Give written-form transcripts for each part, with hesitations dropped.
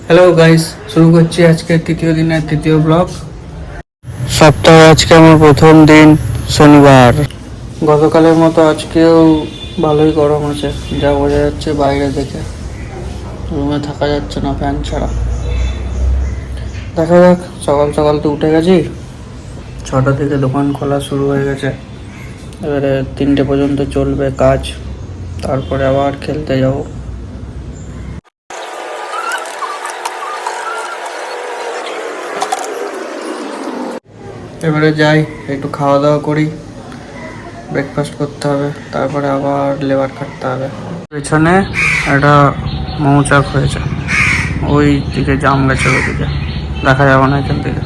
Hello guys, শুরু করছি আজকে তৃতীয় দিনের তৃতীয় ব্লগ। সপ্তাহে আজকে আমার প্রথম দিন, শনিবার। গতকালের মতো আজকেও ভালোই গরম আছে, যা বোঝা যাচ্ছে বাইরে দেখে। রুমে থাকা যাচ্ছে না ফ্যান ছাড়া। দেখা যাক, সকাল সকাল তো উঠে গেছি, 6টা থেকে দোকান খোলা শুরু হয়ে গেছে। এবারে 3টে পর্যন্ত চলবে কাজ, তারপরে আবার খেলতে যাবো। এবারে যাই, একটু খাওয়া দাওয়া করি, ব্রেকফাস্ট করতে হবে, তারপরে আবার লেবার কাটতে হবে। পেছনে একটা মৌচাক হয়েছে, ওই দিকে জাম গাছের ওদিকে দেখা যাবে না এখান থেকে,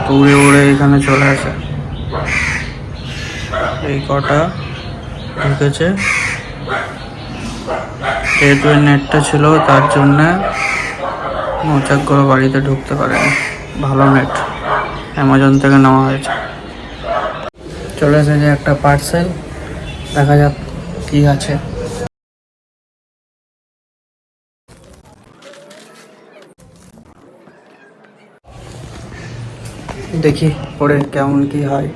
তো উড়ে উড়ে এখানে চলে আসে। এই কটা ঢুকেছে, যেহেতু নেটটা ছিল তার জন্যে মৌচাকগুলো বাড়িতে ঢুকতে পারেনি। ভালো নেট, অ্যামাজন থেকে নেওয়া হয়েছে। চলে এসেছে একটা পার্সেল, দেখা যাক কি আছে। দেখি পরে কেমন কি হয়।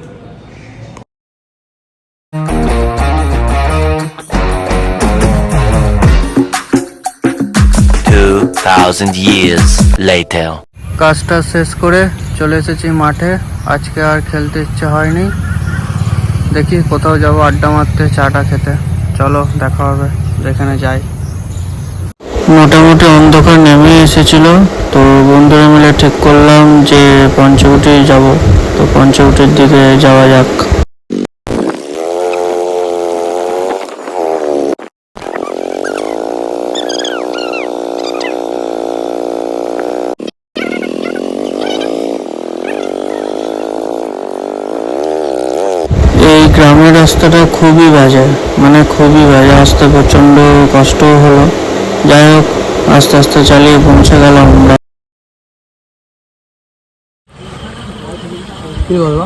2000 years later. কাজটা শেষ করে চলে এসেছি মাঠে। আজকে আর খেলতে ইচ্ছে হয়নি, দেখি কোথাও যাবো আড্ডা মারতে, চাটা খেতে। চলো দেখা হবে যেখানে যাই। মোটামুটি অন্ধকার নেমে এসেছিল, তো বন্ধুরা মিলে ঠিক করলাম যে পঞ্চবটি যাব, তো পঞ্চবটির দিকে যাওয়া যাক। এই গ্রামের রাস্তাটা খুবই বাজে, মানে খুবই বাজে, আসতে প্রচণ্ড কষ্টও হলো। যাই হোক, আস্তে আস্তে চালিয়ে পৌঁছে গেলাম আমরা। কি বলবো,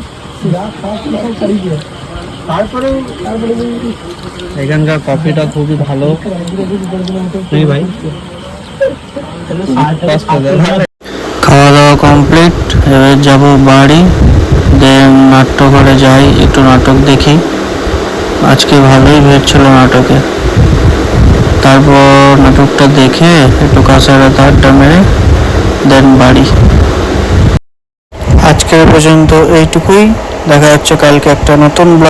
এখানকার কফিটা খুবই ভালো। ভাই খাওয়া দাওয়া কমপ্লিট, এবার যাবো বাড়ি, দেন নাট্যঘরে যাই, একটু নাটক দেখি। আজকে ভালোই ভিড় ছিল নাটকে। তারপর নাটকটা দেখে একটু কাঁসারা আড্ডা মেরে দেন বাড়ি। আজকের পর্যন্ত এইটুকুই, দেখা যাচ্ছে কালকে একটা নতুন ব্লগ।